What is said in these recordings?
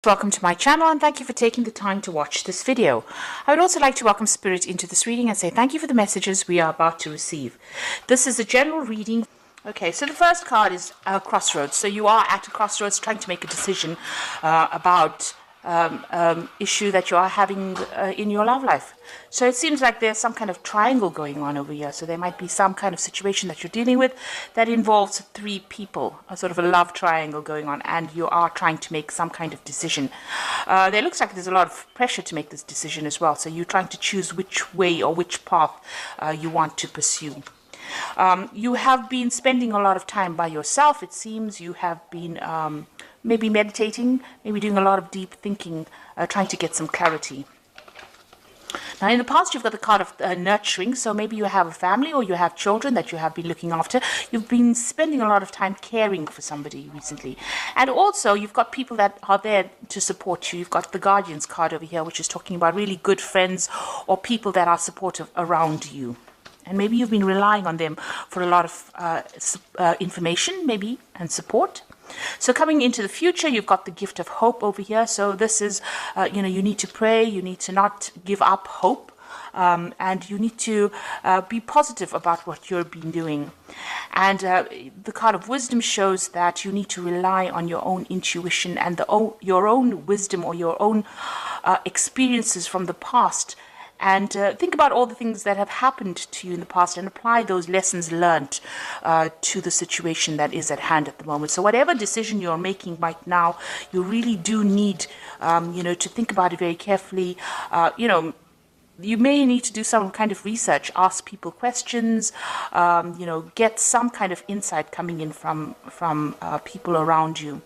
Welcome to my channel and thank you for taking the time to watch this video. I would also like to welcome Spirit into this reading and say thank you for the messages we are about to receive. This is a general reading. Okay, so the first card is Crossroads. So you are at a crossroads trying to make a decision about issue that you are having in your love life. So it seems like there's some kind of triangle going on over here. So there might be some kind of situation that you're dealing with that involves three people, a sort of a love triangle going on, and you are trying to make some kind of decision. There looks like there's a lot of pressure to make this decision as well. So you're trying to choose which way or which path you want to pursue. You have been spending a lot of time by yourself. It seems you have been maybe meditating, maybe doing a lot of deep thinking, trying to get some clarity. Now, in the past, you've got the card of nurturing, so maybe you have a family or you have children that you have been looking after. You've been spending a lot of time caring for somebody recently. And also, you've got people that are there to support you. You've got the Guardians card over here, which is talking about really good friends or people that are supportive around you. And maybe you've been relying on them for a lot of information, maybe, and support. So coming into the future, you've got the gift of hope over here. So this is, you need to pray. You need to not give up hope. And you need to be positive about what you've been doing. And the card of wisdom shows that you need to rely on your own intuition and your own wisdom or your own experiences from the past. And think about all the things that have happened to you in the past and apply those lessons learned to the situation that is at hand at the moment. So whatever decision you're making right now, you really do need, to think about it very carefully. You may need to do some kind of research, ask people questions, get some kind of insight coming in from people around you.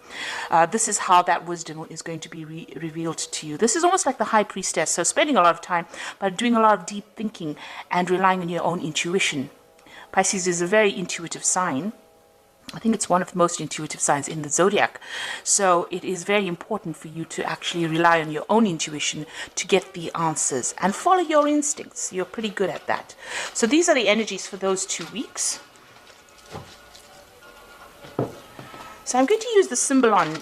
This is how that wisdom is going to be revealed to you. This is almost like the High Priestess, so spending a lot of time, but doing a lot of deep thinking and relying on your own intuition. Pisces is a very intuitive sign. I think it's one of the most intuitive signs in the zodiac. So it is very important for you to actually rely on your own intuition to get the answers and follow your instincts. You're pretty good at that. So these are the energies for those 2 weeks. So I'm going to use the Symbolon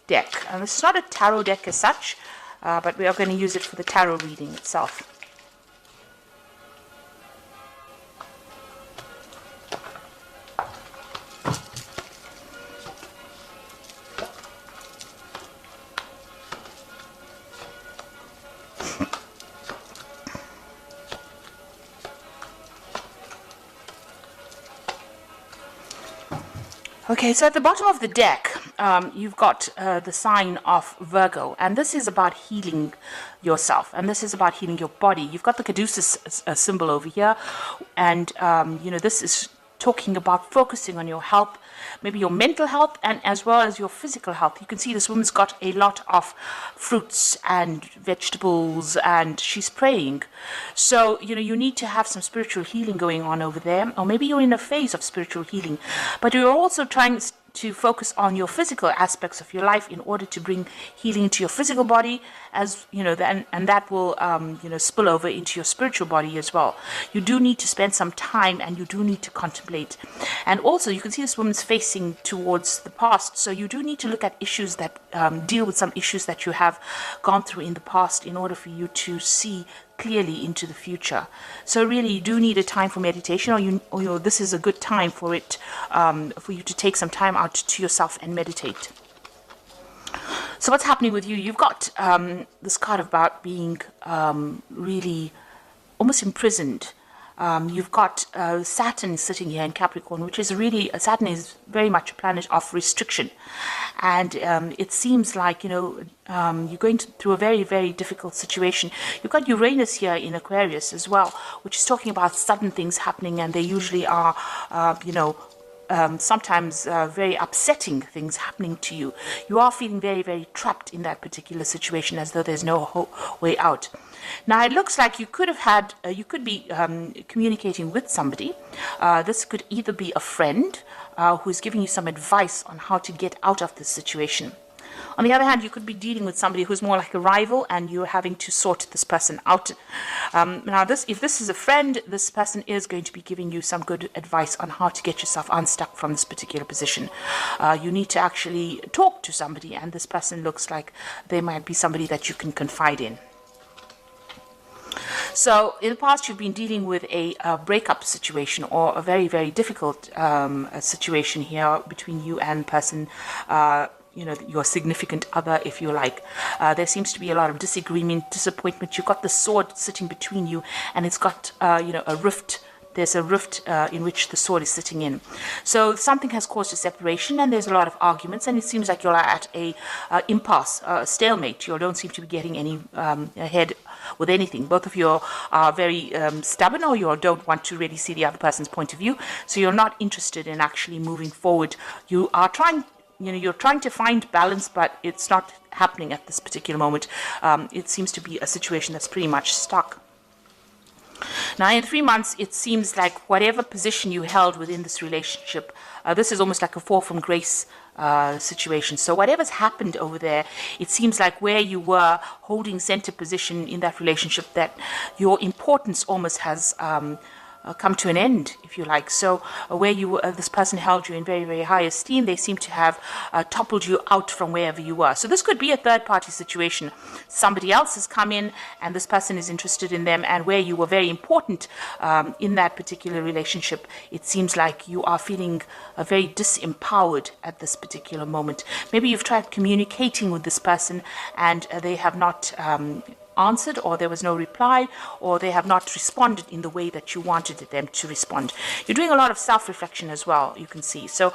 deck. And it's not a tarot deck as such, but we are going to use it for the tarot reading itself. Okay, so at the bottom of the deck, you've got the sign of Virgo, and this is about healing yourself, and this is about healing your body. You've got the Caduceus symbol over here, and, this is talking about focusing on your health, maybe your mental health and as well as your physical health. You can see this woman's got a lot of fruits and vegetables and she's praying. So, you need to have some spiritual healing going on over there, or maybe you're in a phase of spiritual healing, but you're also trying to focus on your physical aspects of your life in order to bring healing to your physical body, as and that will spill over into your spiritual body as well. You do need to spend some time and you do need to contemplate. And also you can see this woman's facing towards the past, so you do need to look at issues that deal with some issues that you have gone through in the past in order for you to see clearly into the future. So really you do need a time for meditation, or this is a good time for it, for you to take some time out to yourself and meditate. So what's happening with you? You've got this card about being really almost imprisoned. You've got Saturn sitting here in Capricorn, which is really, Saturn is very much a planet of restriction. And it seems like, you're going through a very, very difficult situation. You've got Uranus here in Aquarius as well, which is talking about sudden things happening, and they usually are, sometimes very upsetting things happening to you. You are feeling very, very trapped in that particular situation, as though there's no way out. Now, it looks like you could have had, you could be communicating with somebody. This could either be a friend who's giving you some advice on how to get out of this situation. On the other hand, you could be dealing with somebody who's more like a rival, and you're having to sort this person out. Now, if this is a friend, this person is going to be giving you some good advice on how to get yourself unstuck from this particular position. You need to actually talk to somebody, and this person looks like they might be somebody that you can confide in. So in the past, you've been dealing with a breakup situation, or a very, very difficult situation here between you and person, your significant other, if you like. There seems to be a lot of disagreement, disappointment. You've got the sword sitting between you, and it's got, a rift. There's a rift in which the sword is sitting in. So something has caused a separation, and there's a lot of arguments, and it seems like you're at a impasse, a stalemate. You don't seem to be getting any ahead with anything. Both of you are very stubborn, or you don't want to really see the other person's point of view. So you're not interested in actually moving forward. You are trying. You're trying to find balance, but it's not happening at this particular moment. It seems to be a situation that's pretty much stuck. Now, in 3 months, it seems like whatever position you held within this relationship, this is almost like a fall from grace situation. So whatever's happened over there, it seems like where you were holding center position in that relationship, that your importance almost has come to an end, if you like. So where you this person held you in very, very high esteem, they seem to have toppled you out from wherever you were. So this could be a third-party situation. Somebody else has come in, and this person is interested in them, and where you were very important in that particular relationship, it seems like you are feeling very disempowered at this particular moment. Maybe you've tried communicating with this person, and they have not answered, or there was no reply, or they have not responded in the way that you wanted them to respond. You're doing a lot of self-reflection as well, you can see. So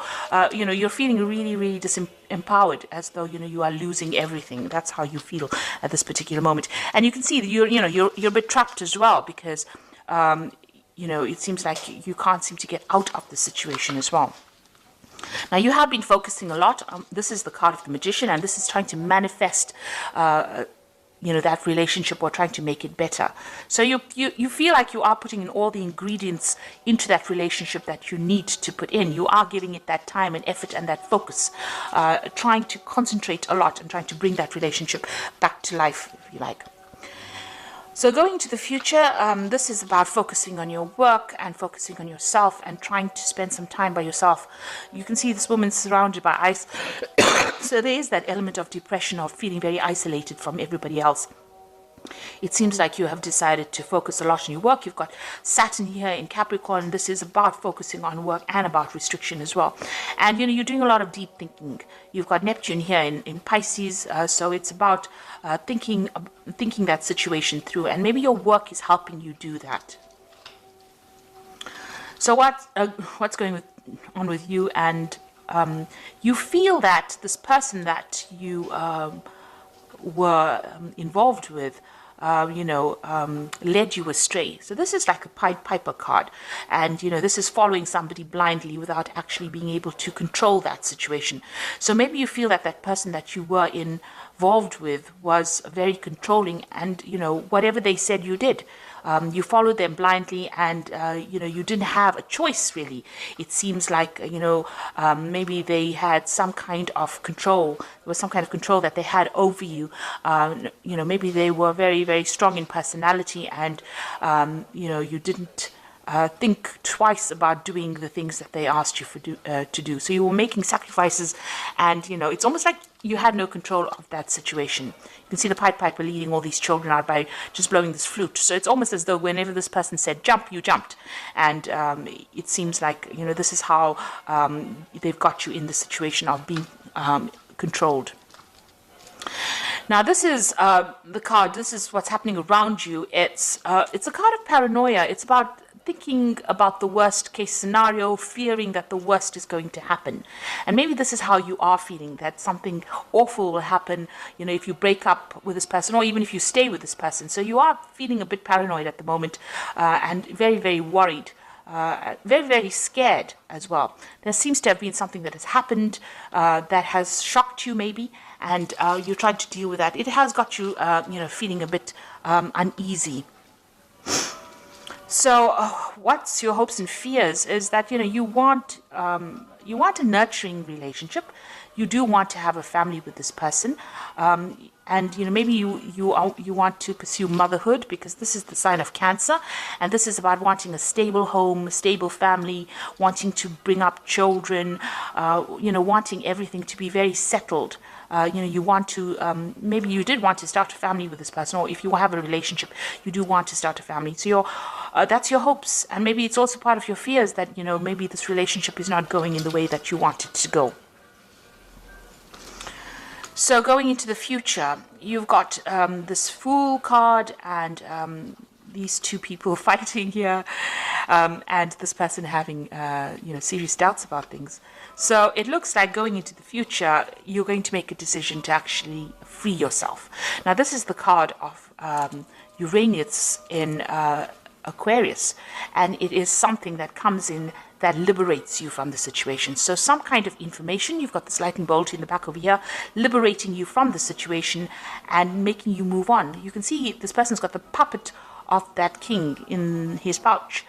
you're feeling really, really disempowered, as though you are losing everything. That's how you feel at this particular moment. And you can see that you're a bit trapped as well, because it seems like you can't seem to get out of the situation as well. Now, you have been focusing a lot. This is the card of the Magician, and this is trying to manifest that relationship, or trying to make it better. So you feel like you are putting in all the ingredients into that relationship that you need to put in. You are giving it that time and effort and that focus, trying to concentrate a lot and trying to bring that relationship back to life, if you like. So going into the future, this is about focusing on your work and focusing on yourself and trying to spend some time by yourself. You can see this woman surrounded by ice. So there is that element of depression, of feeling very isolated from everybody else. It seems like you have decided to focus a lot on your work. You've got Saturn here in Capricorn. This is about focusing on work and about restriction as well. And you're doing a lot of deep thinking. You've got Neptune here in Pisces, so it's about thinking that situation through, and maybe your work is helping you do that. So what's going on with you? And you feel that this person that you were involved with led you astray. So this is like a Pied Piper card, and this is following somebody blindly without actually being able to control that situation. So maybe you feel that person that you were involved with was very controlling, and whatever they said you did. You followed them blindly, and you didn't have a choice, really. It seems like maybe they had some kind of control. There was some kind of control that they had over you. Maybe they were very, very strong in personality, and you didn't think twice about doing the things that they asked you to do. So you were making sacrifices, and it's almost like you had no control of that situation. You can see the Pied Piper leading all these children out by just blowing this flute. So it's almost as though whenever this person said jump, you jumped. And it seems like this is how they've got you in the situation of being controlled. Now, this is the card. This is what's happening around you. It's a card of paranoia. It's about thinking about the worst case scenario, fearing that the worst is going to happen. And maybe this is how you are feeling, that something awful will happen, if you break up with this person, or even if you stay with this person. So you are feeling a bit paranoid at the moment, and very, very worried. Very, very scared as well. There seems to have been something that has happened that has shocked you, maybe, and you're trying to deal with that. It has got you, feeling a bit uneasy. So, what's your hopes and fears is that you want a nurturing relationship. you do want to have a family with this person. And maybe you want to pursue motherhood, because this is the sign of Cancer, and this is about wanting a stable home, a stable family, wanting to bring up children, wanting everything to be very settled. You want to, maybe you did want to start a family with this person, or if you have a relationship, you do want to start a family. So that's your hopes, and maybe it's also part of your fears that, maybe this relationship is not going in the way that you want it to go. So going into the future, you've got this Fool card and these two people fighting here, and this person having serious doubts about things. So it looks like going into the future, you're going to make a decision to actually free yourself. Now this is the card of Uranus in Aquarius, and it is something that comes in that liberates you from the situation. So some kind of information, you've got this lightning bolt in the back over here, liberating you from the situation and making you move on. You can see this person's got the puppet of that king in his pouch,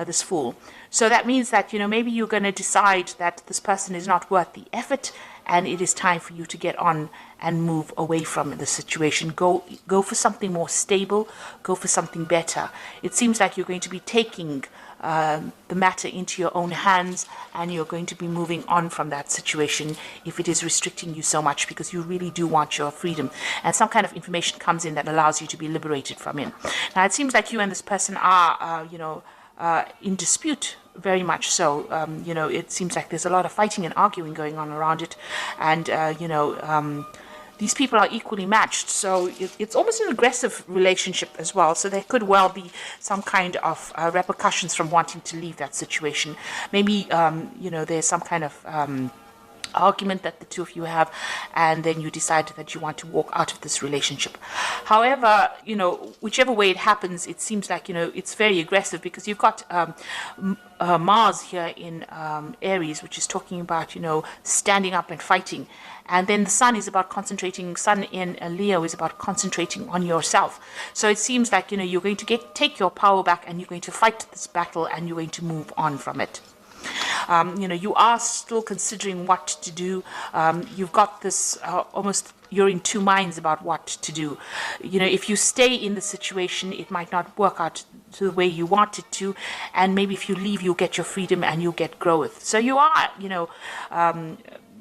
this Fool. So that means that, maybe you're going to decide that this person is not worth the effort, and it is time for you to get on and move away from the situation. Go for something more stable, go for something better. It seems like you're going to be taking the matter into your own hands, and you're going to be moving on from that situation if it is restricting you so much, because you really do want your freedom, and some kind of information comes in that allows you to be liberated from it. Now it seems like you and this person are in dispute, very much so. It seems like there's a lot of fighting and arguing going on around it, and these people are equally matched, so it's almost an aggressive relationship as well. So there could well be some kind of repercussions from wanting to leave that situation. Maybe there's some kind of argument that the two of you have, and then you decide that you want to walk out of this relationship. However, whichever way it happens, it seems like it's very aggressive, because you've got Mars here in Aries, which is talking about standing up and fighting, and then the Sun is about concentrating. Sun in Leo is about concentrating on yourself. So it seems like you're going to take your power back, and you're going to fight this battle, and you're going to move on from it. You are still considering what to do. You've got this almost, you're in two minds about what to do. If you stay in the situation, it might not work out to the way you want it to, and maybe if you leave, you'll get your freedom and you'll get growth. So you are,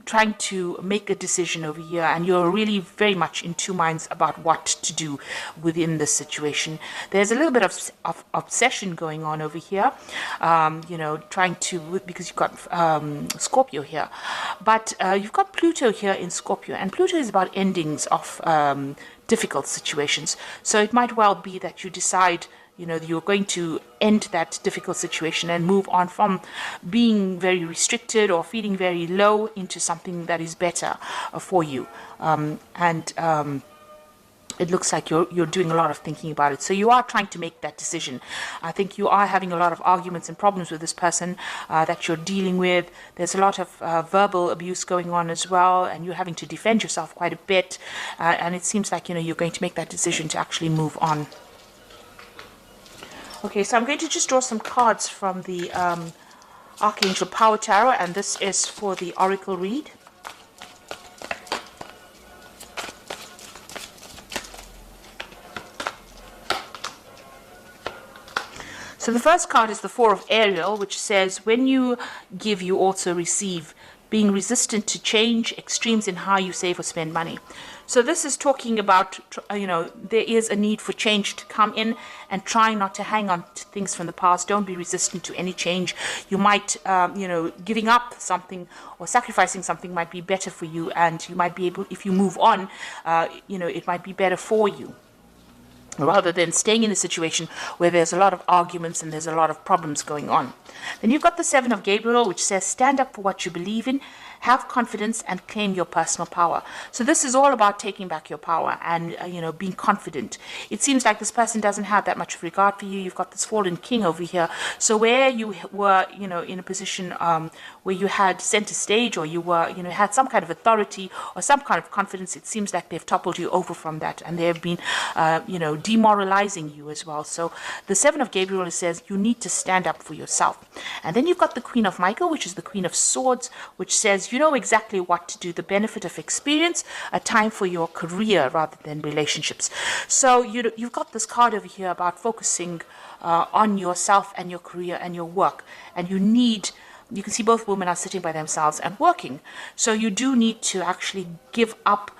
trying to make a decision over here, and you're really very much in two minds about what to do within this situation. There's a little bit of obsession going on over here, trying to, because you've got Scorpio here, but you've got Pluto here in Scorpio, and Pluto is about endings of difficult situations. So it might well be that you decide you're going to end that difficult situation and move on from being very restricted or feeling very low into something that is better for you. It looks like you're doing a lot of thinking about it. So you are trying to make that decision. I think you are having a lot of arguments and problems with this person that you're dealing with. There's a lot of verbal abuse going on as well, and you're having to defend yourself quite a bit. And it seems like you're going to make that decision to actually move on. Okay, so I'm going to just draw some cards from the Archangel Power Tarot, and this is for the Oracle read. So the first card is the Four of Ariel, which says, when you give, you also receive, being resistant to change, extremes in how you save or spend money. So this is talking about, there is a need for change to come in, and trying not to hang on to things from the past. Don't be resistant to any change. You might, giving up something or sacrificing something might be better for you, and you might be able, if you move on, it might be better for you, rather than staying in a situation where there's a lot of arguments and there's a lot of problems going on. Then you've got the Seven of Gabriel, which says, stand up for what you believe in, have confidence, and claim your personal power. So this is all about taking back your power and, being confident. It seems like this person doesn't have that much regard for you. You've got this fallen king over here. So where you were, in a position where you had center stage, or you were, had some kind of authority or some kind of confidence. It seems like they've toppled you over from that, and they have been, demoralizing you as well. So the Seven of Gabriel says you need to stand up for yourself. And then you've got the Queen of Michael, which is the Queen of Swords, which says you know exactly what to do, the benefit of experience, a time for your career rather than relationships. So you've got this card over here about focusing on yourself and your career and your work. And you can see both women are sitting by themselves and working. So you do need to actually give up.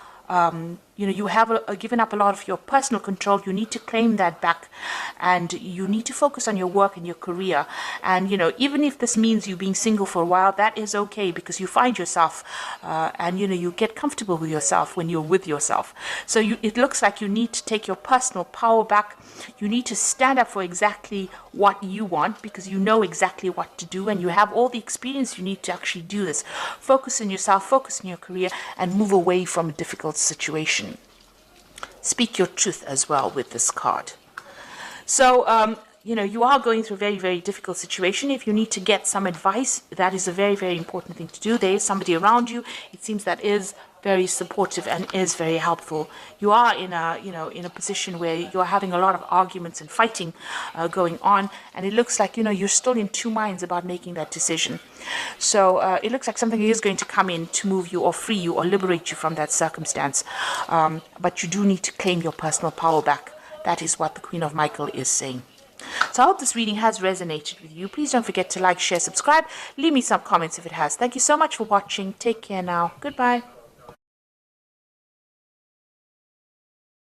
You have given up a lot of your personal control. You need to claim that back, and you need to focus on your work and your career. And even if this means you being single for a while, that is okay, because you find yourself, and you get comfortable with yourself when you're with yourself. So it looks like you need to take your personal power back. You need to stand up for exactly what you want, because you know exactly what to do, and you have all the experience you need to actually do this. Focus on yourself, focus on your career, and move away from a difficult situation. Speak your truth as well with this card. So, you are going through a very, very difficult situation. If you need to get some advice, that is a very, very important thing to do. There is somebody around you, it seems, that is very supportive and is very helpful. You are in a position where you're having a lot of arguments and fighting going on, and it looks like you're still in two minds about making that decision. So it looks like something is going to come in to move you or free you or liberate you from that circumstance, but you do need to claim your personal power back. That is what the Queen of Michael is saying. So I hope this reading has resonated with you. Please don't forget to like, share, subscribe. Leave me some comments if it has. Thank you so much for watching. Take care now. Goodbye.